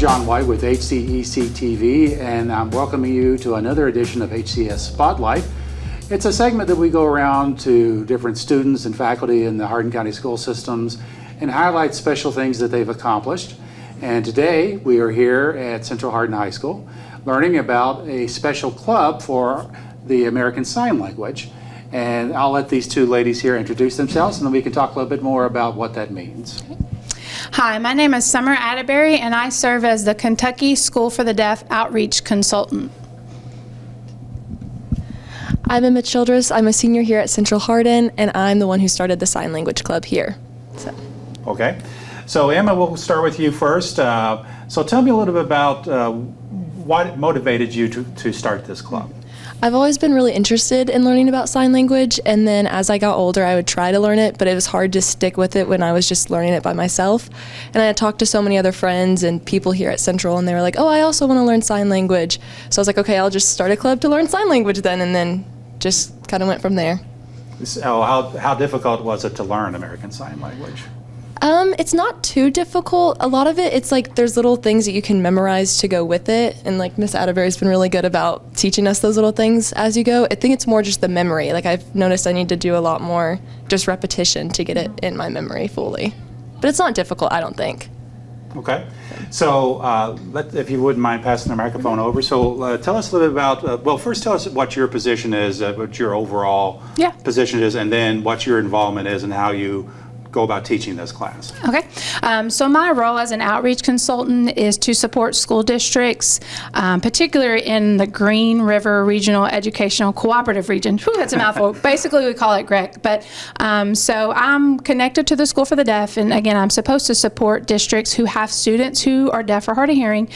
John White with HCEC-TV, and I'm welcoming you to another edition of HCS Spotlight. It's a segment that we go around to different students and faculty in the Hardin County school systems and highlight special things that they've accomplished. And today we are here at Central Hardin High School learning about a special club for the American Sign Language. And I'll let these two ladies here introduce themselves, and then we can talk a little bit more about what that means. Hi, my name is Summer Atterbury, and I serve as the Kentucky School for the Deaf Outreach Consultant. I'm Emma Childress. I'm a senior here at Central Hardin, and I'm the one who started the Sign Language Club here. Okay. So Emma, we'll start with you first. So tell me a little bit about what motivated you to start this club. I've always been really interested in learning about sign language, and then as I got older I would try to learn it, but it was hard to stick with it when I was just learning it by myself. And I had talked to so many other friends and people here at Central, and they were like, oh, I also want to learn sign language. So I was like, okay, I'll just start a club to learn sign language then, and then just kind of went from there. So how difficult was it to learn American Sign Language? It's not too difficult. A lot of it, it's like there's little things that you can memorize to go with it, and like Miss Atterbury's been really good about teaching us those little things as you go. I think it's more just the memory. Like I've noticed I need to do a lot more just repetition to get it in my memory fully. But it's not difficult, I don't think. Okay. So if you wouldn't mind passing the microphone over. So tell us a little bit about, well, first tell us what your position is, what your overall position is, and then what your involvement is and how you go about teaching this class. Okay, so my role as an outreach consultant is to support school districts, particularly in the Green River Regional Educational Cooperative Region. Whew, that's a mouthful. Basically, we call it GREC. But so I'm connected to the School for the Deaf, and again, I'm supposed to support districts who have students who are deaf or hard of hearing.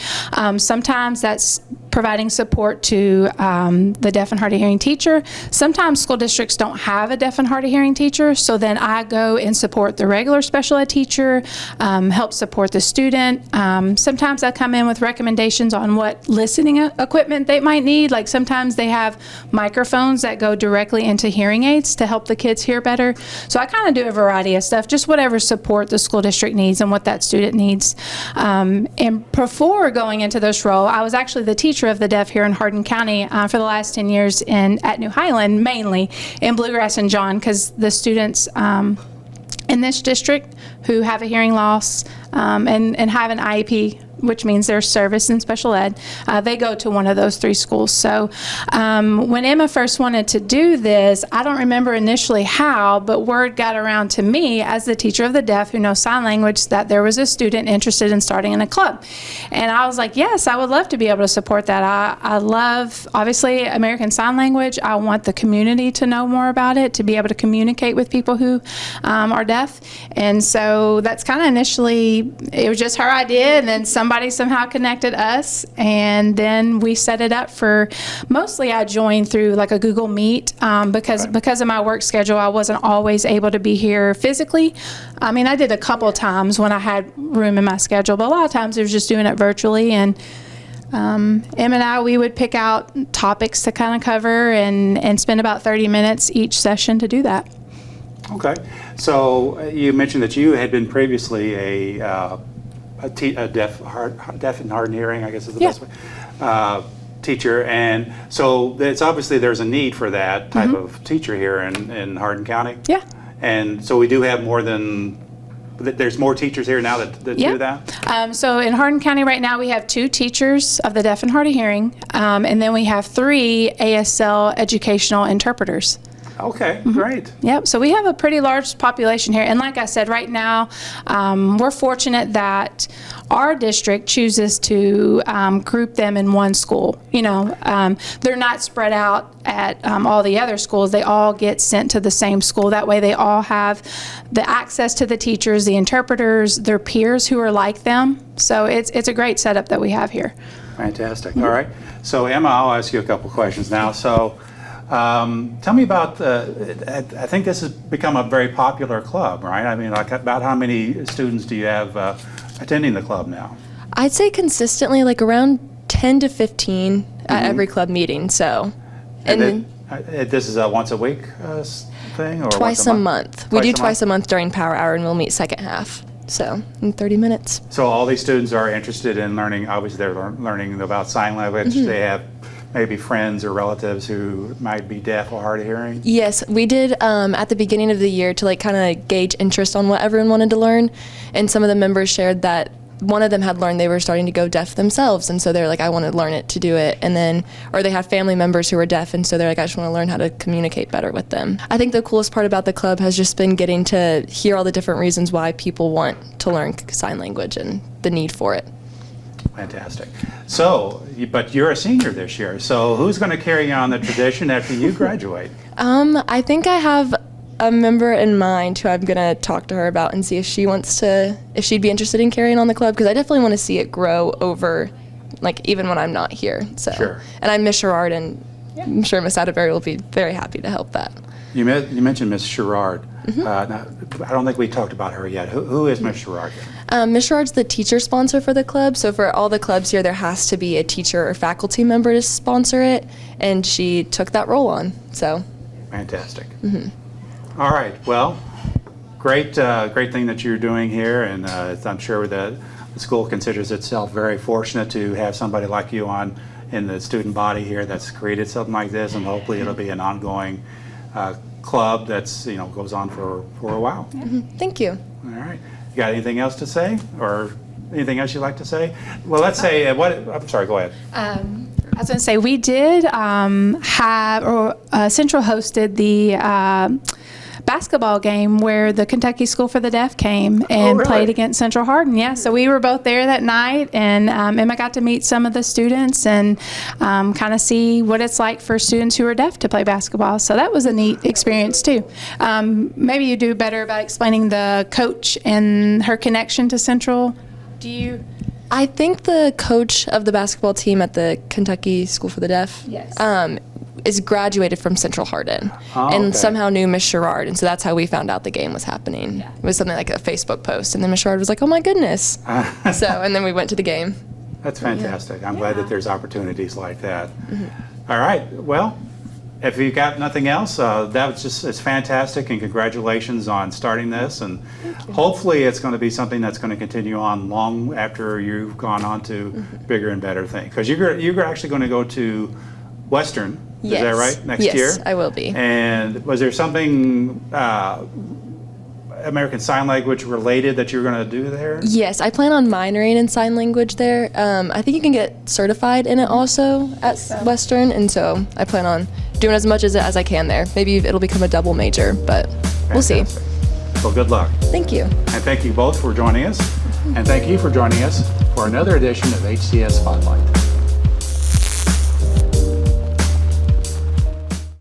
Sometimes that's providing support to the deaf and hard of hearing teacher. Sometimes school districts don't have a deaf and hard of hearing teacher, so then I go and support the regular special ed teacher, help support the student. Sometimes I come in with recommendations on what listening equipment they might need. Like sometimes they have microphones that go directly into hearing aids to help the kids hear better. So I kind of do a variety of stuff, just whatever support the school district needs and what that student needs. And before going into this role, I was actually the teacher of the deaf here in Hardin County for the last 10 years at New Highland, mainly in Bluegrass and John, because the students in this district who have a hearing loss and have an IEP, which means they're service in special ed, they go to one of those three schools. So when Emma first wanted to do this, I don't remember initially how, but word got around to me as the teacher of the deaf who knows sign language that there was a student interested in starting in a club. And I was like, yes, I would love to be able to support that. I love, obviously, American Sign Language. I want the community to know more about it, to be able to communicate with people who are deaf. And so that's kind of initially, it was just her idea, and then somebody somehow connected us, and then we set it up for, mostly I joined through like a Google Meet because of my work schedule. I wasn't always able to be here physically. I mean, I did a couple times when I had room in my schedule, but a lot of times it was just doing it virtually. And Em and I, we would pick out topics to kind of cover and spend about 30 minutes each session to do that. Okay. So you mentioned that you had been previously a deaf and hard of hearing, I guess is the best way, teacher, and so it's obviously there's a need for that type of teacher here in Hardin County. Yeah. And so we do have there's more teachers here now that do that? So in Hardin County right now we have 2 teachers of the deaf and hard of hearing, and then we have 3 ASL educational interpreters. Okay, great. Yep, so we have a pretty large population here. And like I said, right now, we're fortunate that our district chooses to group them in one school. You know, they're not spread out at all the other schools. They all get sent to the same school. That way they all have the access to the teachers, the interpreters, their peers who are like them. So it's a great setup that we have here. Fantastic. All right. So Emma, I'll ask you a couple questions now. So tell me about, I think this has become a very popular club, right? I mean, like about how many students do you have attending the club now? I'd say consistently like around 10 to 15 at every club meeting, so. And this is a once a week thing? Or twice a month. We do twice a month during Power Hour, and we'll meet second half. So in 30 minutes. So all these students are interested in learning, obviously they're learning about sign language. They have maybe friends or relatives who might be deaf or hard of hearing? Yes, we did at the beginning of the year to like kind of gauge interest on what everyone wanted to learn, and some of the members shared that one of them had learned they were starting to go deaf themselves, and so they're like, I want to learn it to do it. And then, or they have family members who are deaf, and so they're like, I just want to learn how to communicate better with them. I think the coolest part about the club has just been getting to hear all the different reasons why people want to learn sign language and the need for it. Fantastic. So, but you're a senior this year, so who's going to carry on the tradition after you graduate? I think I have a member in mind who I'm going to talk to her about and see if she'd be interested in carrying on the club, because I definitely want to see it grow over, like, even when I'm not here. So, Sure. And I'm Miss Sherrard, and I'm sure Miss Atterbury will be very happy to help that. You mentioned Miss Sherrard. Now, I don't think we talked about her yet. Who is Miss Sherrard? Miss Sherrard's the teacher sponsor for the club, so for all the clubs here, there has to be a teacher or faculty member to sponsor it, and she took that role on. So. Fantastic. All right. Well, great thing that you're doing here, and I'm sure that the school considers itself very fortunate to have somebody like you on in the student body here that's created something like this, and hopefully it'll be an ongoing club that's goes on for a while. Thank you. All right. You got anything else to say, or anything else you'd like to say? Well, let's say I'm sorry. Go ahead. I was going to say we did Central hosted the basketball game where the Kentucky School for the Deaf came and played against Central Hardin. Yeah, so we were both there that night, and Emma got to meet some of the students and kind of see what it's like for students who are deaf to play basketball. So that was a neat experience too. Maybe you do better about explaining the coach and her connection to Central. Do you? I think the coach of the basketball team at the Kentucky School for the Deaf is graduated from Central Hardin and somehow knew Miss Sherrard, and so that's how we found out the game was happening. It was something like a Facebook post, and then Miss Sherrard was like, oh my goodness. And then we went to the game. That's fantastic. I'm glad that there's opportunities like that. All right. Well, if you've got nothing else, it's fantastic, and congratulations on starting this, and hopefully it's going to be something that's going to continue on long after you've gone on to bigger and better things. Because you're actually going to go to Western, is that right, next year? Yes, I will be. And was there something American Sign Language related that you were going to do there? Yes, I plan on minoring in sign language there. I think you can get certified in it also at Western, and so I plan on doing as much as I can there. Maybe it'll become a double major, but we'll see. Well, good luck. Thank you. And thank you both for joining us. And thank you for joining us for another edition of HCS Spotlight.